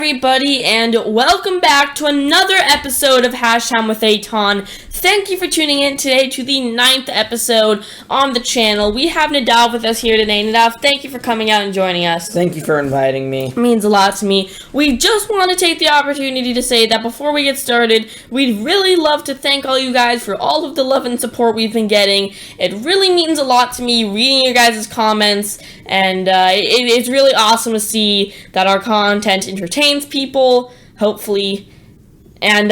everybody, and welcome back to another episode of Hash Time With Eitan. Thank you for tuning in today to the 9th episode on the channel. We have Nadav with us here today. Nadav, thank you for coming out and joining us. Thank you for inviting me. It means a lot to me. We just want to take the opportunity to say that before we get started, we'd really love to thank all you guys for all of the love and support we've been getting. It really means a lot to me reading your guys' comments, and it's really awesome to see that our content entertains people, hopefully. And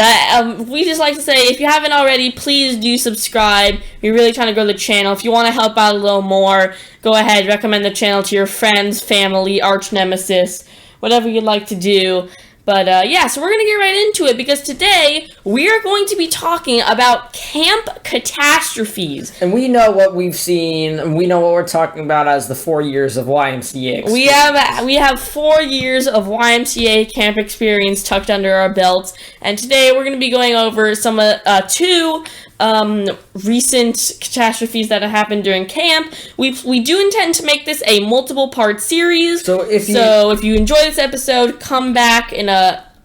we just like to say, if you haven't already, please do subscribe. We're really trying to grow the channel. If you want to help out a little more, go ahead, recommend the channel to your friends, family, arch nemesis, whatever you'd like to do. But so we're going to get right into it, because today we are going to be talking about Camp Catastrophes. And we know what we've seen, and we know what we're talking about as the 4 years of YMCA experience. We have 4 years of YMCA camp experience tucked under our belts, and today we're going to be going over some two recent catastrophes that have happened during camp. We do intend to make this a multiple part series. So if you enjoy this episode, come back in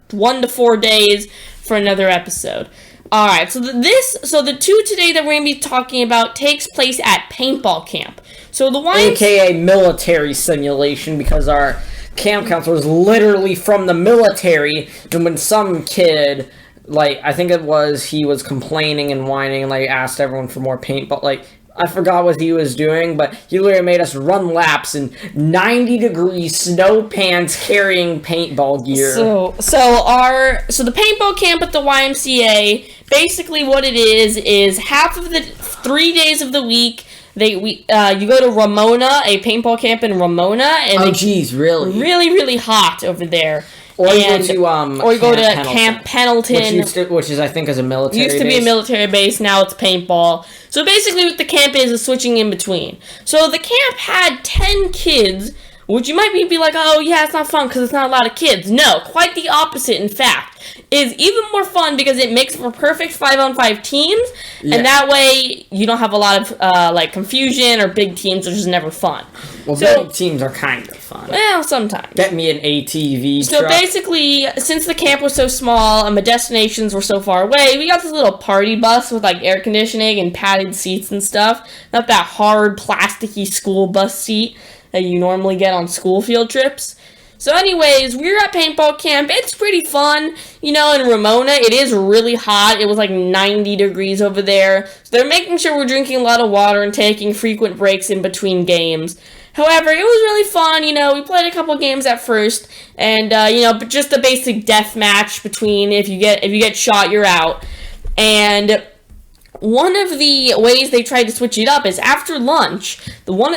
1 to 4 days for another episode. Alright, so the two today that we're going to be talking about takes place at paintball camp. So the AKA military simulation, because our camp counselor is literally from the military, and when some kid, I think he was complaining and whining and, asked everyone for more paintball. I forgot what he was doing, but he literally made us run laps in 90-degree snow pants carrying paintball gear. So the paintball camp at the YMCA, basically what it is half of the 3 days of the week, you go to Ramona, a paintball camp in Ramona, and really? Really, really hot over there. Or you go to Camp Pendleton, which is I think is a military base. Used to be a military base, now it's paintball. So basically what the camp is switching in between. So the camp had 10 kids, which you might be like, oh yeah, it's not fun because it's not a lot of kids. No, quite the opposite, in fact. Is even more fun because it makes for perfect 5-on-5 teams, and that way you don't have a lot of confusion or big teams, which is never fun. Well, big teams are kind of fun. Well, sometimes. Get me an ATV truck. So basically, since the camp was so small and the destinations were so far away, we got this little party bus with air conditioning and padded seats and stuff. Not that hard, plasticky school bus seat that you normally get on school field trips. So anyways, we were at paintball camp. It's pretty fun. In Ramona, it is really hot. It was 90 degrees over there. So they're making sure we're drinking a lot of water and taking frequent breaks in between games. However, it was really fun. We played a couple games at first, and but just the basic death match between if you get shot, you're out. And one of the ways they tried to switch it up is after lunch,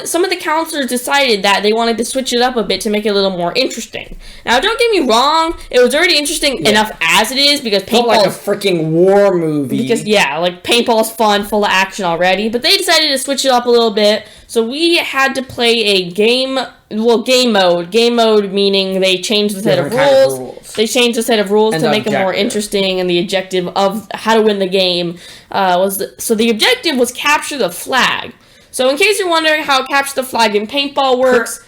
some of the counselors decided that they wanted to switch it up a bit to make it a little more interesting. Now, don't get me wrong, it was already interesting enough as it is, because paintball like a freaking war movie. Because paintball is fun, full of action already, but they decided to switch it up a little bit. So we had to play a game mode. Game mode meaning they changed the set of rules. They changed the set of rules to make it more interesting, and the objective of how to win the game the objective was capture the flag. So in case you're wondering how capture the flag in paintball works,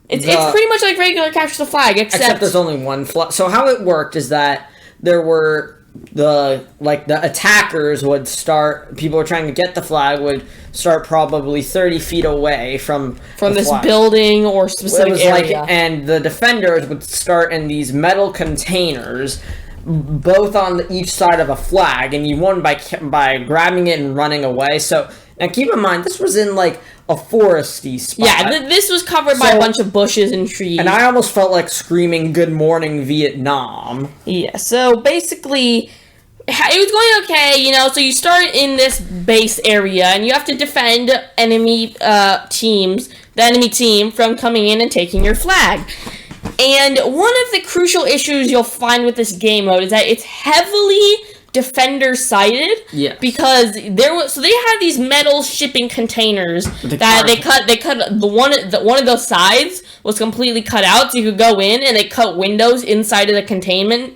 it's pretty much like regular capture the flag, except there's only one flag. So how it worked is that there were the attackers would start. People were trying to get the flag would start probably 30 feet away from this flag. Building or specific area. And the defenders would start in these metal containers, both on each side of a flag, and you won by grabbing it and running away. So now keep in mind, this was in a foresty spot. Yeah, this was covered by a bunch of bushes and trees. And I almost felt like screaming "Good morning, Vietnam." Yeah, so basically, it was going okay, so you start in this base area, and you have to defend the enemy team from coming in and taking your flag. And one of the crucial issues you'll find with this game mode is that it's heavily defender-sided. Yeah. Because they had these metal shipping containers that they cut one of those sides was completely cut out, so you could go in, and they cut windows inside of the containment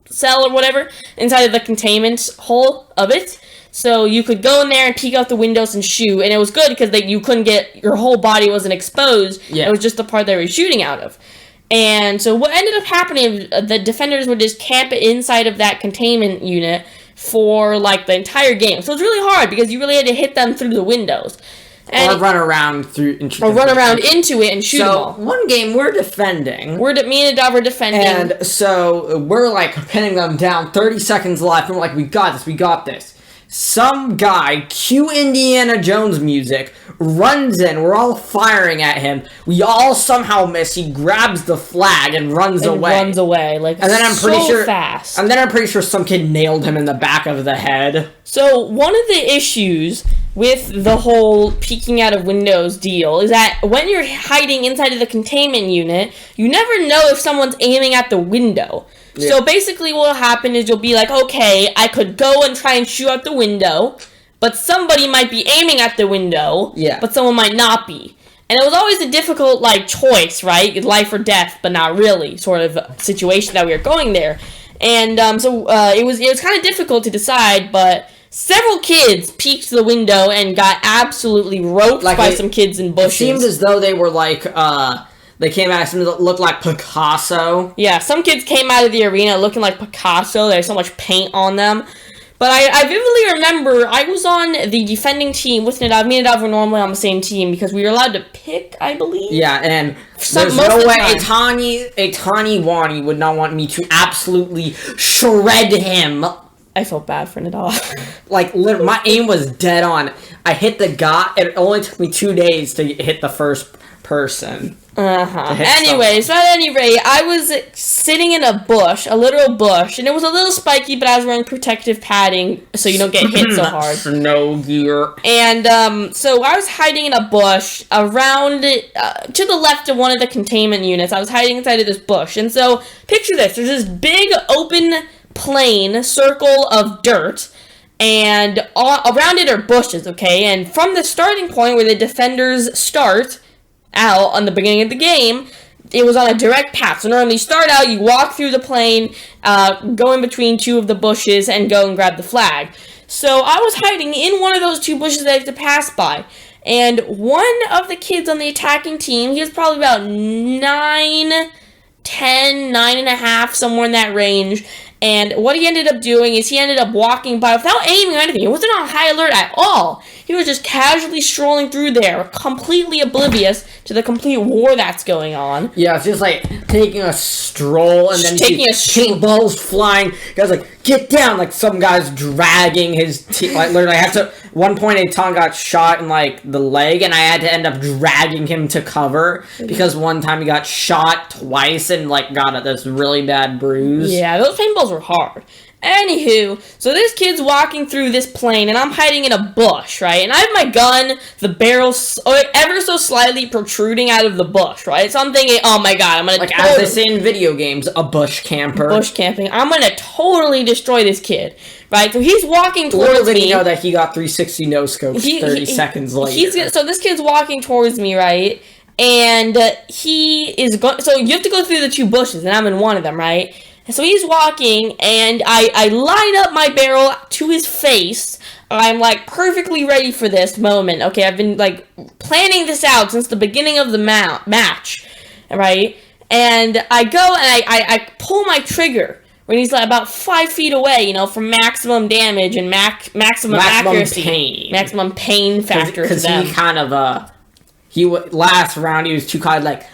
cell or whatever, inside of the containment hole of it. So you could go in there and peek out the windows and shoot, and it was good because you couldn't get, your whole body wasn't exposed. Yeah. It was just the part they were shooting out of. And so what ended up happening, the defenders would just camp inside of that containment unit for, like, the entire game. So it's really hard because you really had to hit them through the windows. Or run around into it and shoot them all. So, one game, we're defending. Me and Adav were defending. And so, we're, like, pinning them down, 30 seconds left, and we're like, we got this. Some guy, cue Indiana Jones music, runs in, we're all firing at him, we all somehow miss, he grabs the flag and runs away. Like, and then I'm pretty sure fast. And then I'm pretty sure some kid nailed him in the back of the head. So, one of the issues with the whole peeking out of windows deal is that when you're hiding inside of the containment unit, you never know if someone's aiming at the window. Yeah. So basically what will happen is you'll be like, okay, I could go and try and shoot out the window, but somebody might be aiming at the window, but someone might not be. And it was always a difficult, like, choice, right? Life or death, but not really, sort of situation that we were going there. And so it was kind of difficult to decide, but several kids peeked the window and got absolutely roped by some kids in bushes. It seemed as though they were like, they came out of something that looked like Picasso. Yeah, some kids came out of the arena looking like Picasso. There's so much paint on them. But I vividly remember I was on the defending team with Nadav. Me and Nadav were normally on the same team because we were allowed to pick, I believe. Yeah, and there's no way Eitani Wani would not want me to absolutely shred him. I felt bad for Nadav. Like, my aim was dead on. I hit the guy. It only took me 2 days to hit the first person. Anyway, so at any rate, I was sitting in a bush, a literal bush, and it was a little spiky, but I was wearing protective padding so you don't get hit so hard. Snow gear. And so I was hiding in a bush around, to the left of one of the containment units. I was hiding inside of this bush. And so, picture this. There's this big, open, plain circle of dirt. And around it are bushes, okay? And from the starting point where the defenders start out on the beginning of the game, it was on a direct path. So normally you start out, you walk through the plain, go in between two of the bushes, and go and grab the flag. So I was hiding in one of those two bushes that I had to pass by. And one of the kids on the attacking team, he was probably about 9, 10, 9.5, somewhere in that range. And what he ended up doing is he ended up walking by without aiming or anything. He wasn't on high alert at all. He was just casually strolling through there, completely oblivious to the complete war that's going on. Yeah, it's just like taking a stroll and then paintballs flying. Guys like, get down! Like some guy's dragging his like literally I had to one point Eitan got shot in like the leg and I had to end up dragging him to cover because one time he got shot twice and like got this really bad bruise. Yeah, those paintballs were hard. Anywho, so this kid's walking through this plain, and I'm hiding in a bush, right? And I have my gun, the barrel ever so slightly protruding out of the bush, right? So I'm thinking, oh my god, I'm gonna like as they say in video games, a bush camper. Bush camping. I'm gonna totally destroy this kid, right? So he's walking towards me. Little did he know that he got 360 no scopes 30 seconds later. So this kid's walking towards me, right? And he is going. So you have to go through the two bushes, and I'm in one of them, right? So he's walking, and I line up my barrel to his face. I'm, like, perfectly ready for this moment. Okay, I've been, like, planning this out since the beginning of the match, right? And I go, and I pull my trigger when he's, like, about 5 feet away, you know, for maximum damage and maximum accuracy. Pain. Maximum pain factor to them. Because he kind of, last round, he was too kind of, like,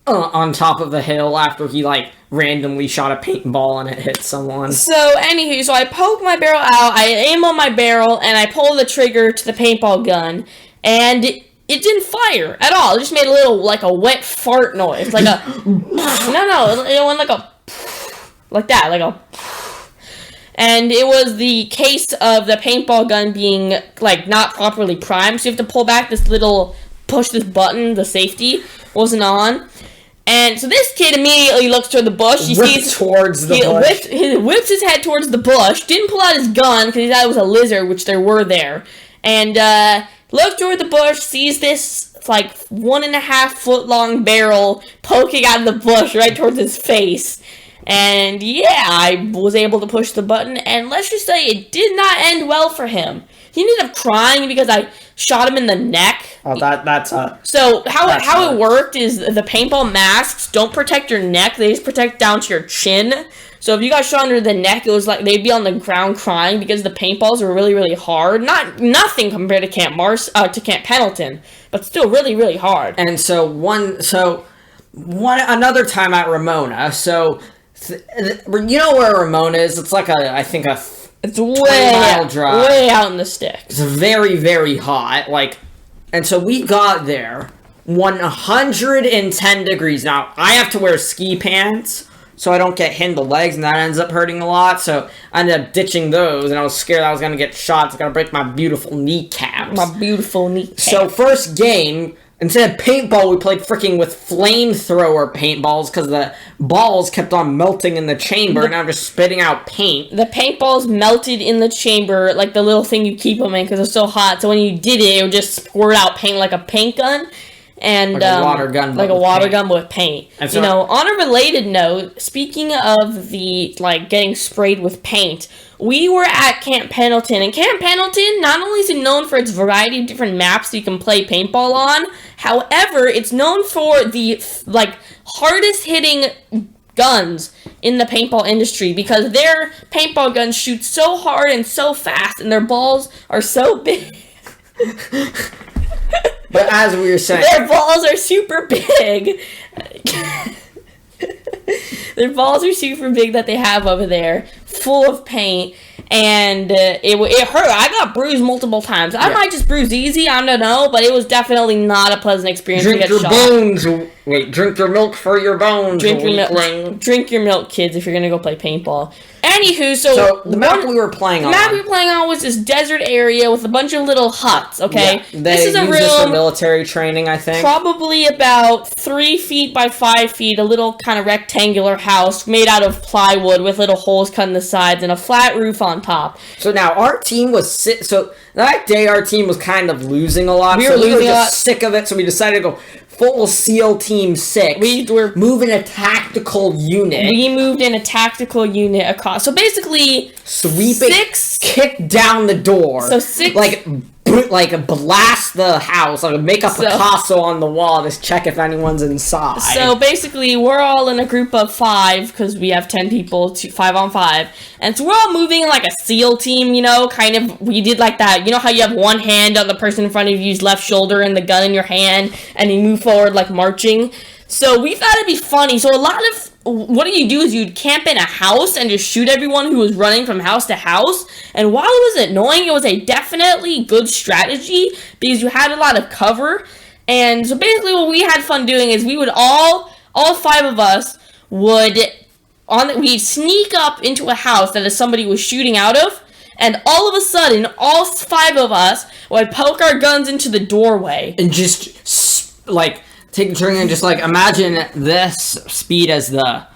on top of the hill after he, like, randomly shot a paintball and it hit someone. So, anywho, so I poke my barrel out, I aim on my barrel, and I pull the trigger to the paintball gun, and it didn't fire at all. It just made a little, like, a wet fart noise. Like a... no, it went like a... like that, like a... And it was the case of the paintball gun being, like, not properly primed, so you have to pull back this little... push this button, the safety wasn't on. And so this kid immediately looks toward the bush. He whips his head towards the bush. Didn't pull out his gun because he thought it was a lizard, which there were there. And looked toward the bush, sees this like 1.5 foot long barrel poking out of the bush right towards his face. And yeah, I was able to push the button. And let's just say it did not end well for him. He ended up crying because I shot him in the neck. Oh, that's a... So how it worked is the paintball masks don't protect your neck; they just protect down to your chin. So if you got shot under the neck, it was like they'd be on the ground crying because the paintballs were really, really hard. Nothing compared to Camp Pendleton, but still really, really hard. And another time at Ramona. So you know where Ramona is? It's like It's way drive. Way out in the sticks. It's very, very hot. And so we got there 110 degrees. Now, I have to wear ski pants so I don't get hit in the legs, and that ends up hurting a lot. So I ended up ditching those, and I was scared I was going to get shot. It's going to break my beautiful kneecaps. So first game, instead of paintball, we played freaking with flamethrower paintballs because the balls kept on melting in the chamber, and I'm just spitting out paint. The paintballs melted in the chamber, like the little thing you keep them in because it's so hot. So when you did it would just squirt out paint like a paint gun. And like a water gun, with paint. On a related note, speaking of the getting sprayed with paint, we were at Camp Pendleton, and Camp Pendleton not only is it known for its variety of different maps you can play paintball on, however, it's known for the hardest hitting guns in the paintball industry because their paintball guns shoot so hard and so fast, and their balls are so big. But as we were saying, their balls are super big. Their balls are super big that they have over there, full of paint, and it hurt. I got bruised multiple times. I might just bruise easy, I don't know, but it was definitely not a pleasant experience to get shot. Drink your milk for your bones. Drink your milk, kids, if you're gonna go play paintball. Anywho, so the map we were playing on was this desert area with a bunch of little huts, okay? Yeah, this is a real military training, I think. Probably about 3 feet by 5 feet, a little kind of rectangular house made out of plywood with little holes cut in the sides and a flat roof on top. So now our team was that day our team was kind of losing a lot. We were just sick of it, so we decided to go full SEAL Team 6. We were moving a tactical unit. We moved in a tactical unit across. So basically, kick down the door. So 6... blast the house, make a Picasso on the wall, just check if anyone's inside. So basically, we're all in a group of 5, because we have 10 people, 5 on 5, and so we're all moving like a SEAL team, we did like that, how you have one hand on the person in front of you's left shoulder and the gun in your hand, and you move forward like marching. So we thought it'd be funny, so a lot of what you do is you'd camp in a house and just shoot everyone who was running from house to house. And while it was annoying, it was a definitely good strategy because you had a lot of cover. And so basically what we had fun doing is we would all 5 of us we'd sneak up into a house that somebody was shooting out of. And all of a sudden, all 5 of us would poke our guns into the doorway. And just, take a turn and just imagine this speed as the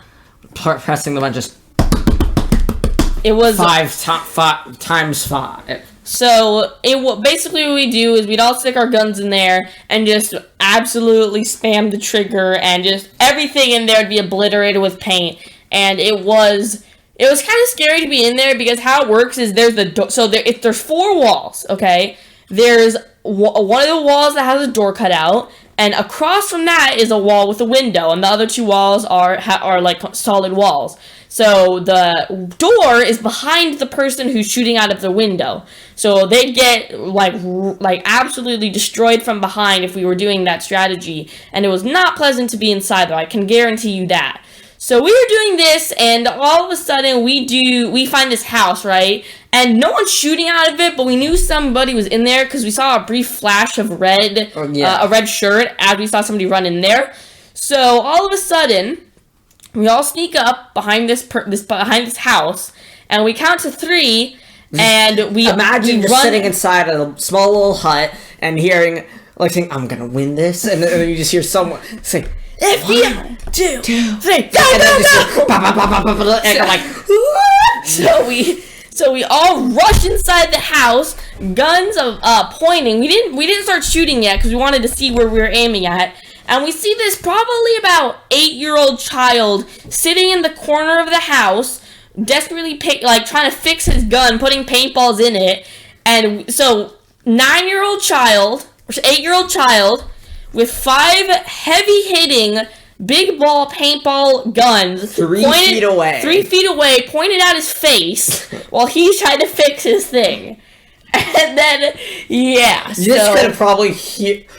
pressing the button. Just it was 5 times 5. So basically what we do is we'd all stick our guns in there and just absolutely spam the trigger, and just everything in there would be obliterated with paint. And it was kind of scary to be in there because how it works is there's there's 4 walls. Okay, there's one of the walls that has a door cut out. And across from that is a wall with a window, and the other 2 walls are solid walls. So the door is behind the person who's shooting out of the window. So they'd get absolutely destroyed from behind if we were doing that strategy. And it was not pleasant to be inside, though. I can guarantee you that. So we were doing this, and all of a sudden we find this house, right? And no one's shooting out of it, but we knew somebody was in there because we saw a brief flash of a red shirt as we saw somebody run in there. So all of a sudden, we all sneak up behind this house, and we count to 3, and we imagine just sitting inside a small little hut and hearing saying, "I'm gonna win this," and then you just hear someone say, "1, 2, 3, go!" So we all rush inside the house, guns pointing. We didn't start shooting yet because we wanted to see where we were aiming at. And we see this probably about 8-year-old child sitting in the corner of the house, desperately trying to fix his gun, putting paintballs in it. And so 9-year-old child 8-year-old child with 5 heavy-hitting big ball paintball guns 3 feet away. 3 feet away, pointed at his face while he tried to fix his thing. And then, yeah. You just could have probably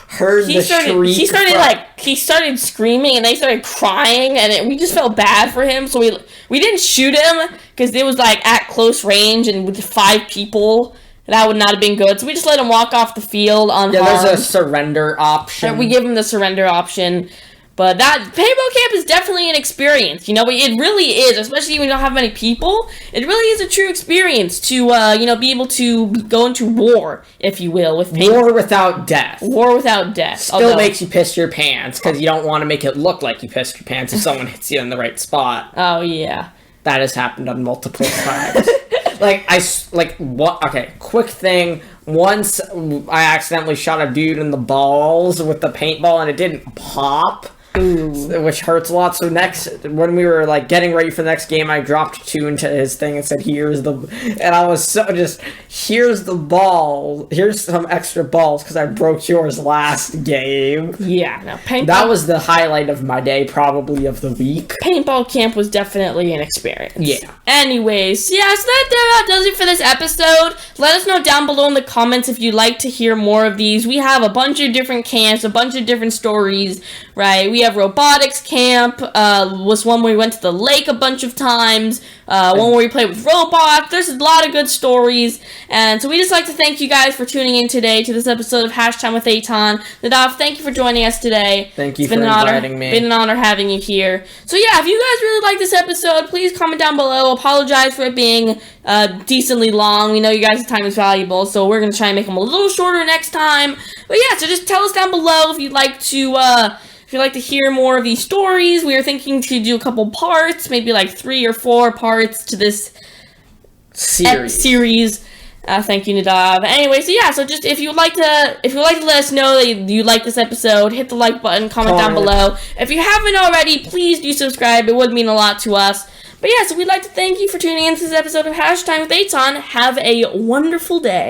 heard the shriek. He started screaming, and they started crying, and we just felt bad for him. So we didn't shoot him because it was like at close range, and with 5 people, that would not have been good. So we just let him walk off the field unharmed. Yeah, there's a surrender option. And we give him the surrender option. But that paintball camp is definitely an experience. You know, it really is, especially when you don't have many people. It really is a true experience to, be able to go into war, if you will, with paintball. War without death. War without death. Still makes you piss your pants, because you don't want to make it look like you pissed your pants if someone hits you in the right spot. Oh, yeah. That has happened on multiple times. Okay, quick thing. Once I accidentally shot a dude in the balls with the paintball, and it didn't pop. Ooh. Which hurts a lot. So when we were like getting ready for the next game, I dropped 2 into his thing and said, and I was here's the ball, here's some extra balls because I broke yours last game. Yeah, no, paintball. That was the highlight of my day, probably of the week. Paintball camp was definitely an experience. Yeah. Anyways, yeah, so that does it for this episode. Let us know down below in the comments if you'd like to hear more of these. We have a bunch of different camps, a bunch of different stories, right? We have robotics camp, was one where we went to the lake a bunch of times, one where we played with robots. There's a lot of good stories, and so we just like to thank you guys for tuning in today to this episode of Hash Time with Eitan. Nadav, thank you for joining us today. Thank you for inviting me. It's been an honor having you here. So yeah, if you guys really like this episode, please comment down below. Apologize for it being decently long. We know you guys' time is valuable, so we're going to try and make them a little shorter next time. But yeah, so just tell us down below if you'd like to hear more of these stories. We are thinking to do a couple parts, maybe like 3 or 4 parts to this series. Thank you, Nadav. Anyway, so yeah, so just if you would like to let us know that you like this episode, hit the like button, comment down below. If you haven't already, please do subscribe. It would mean a lot to us. But yeah, so we'd like to thank you for tuning in to this episode of Hash Time with Eitan. Have a wonderful day.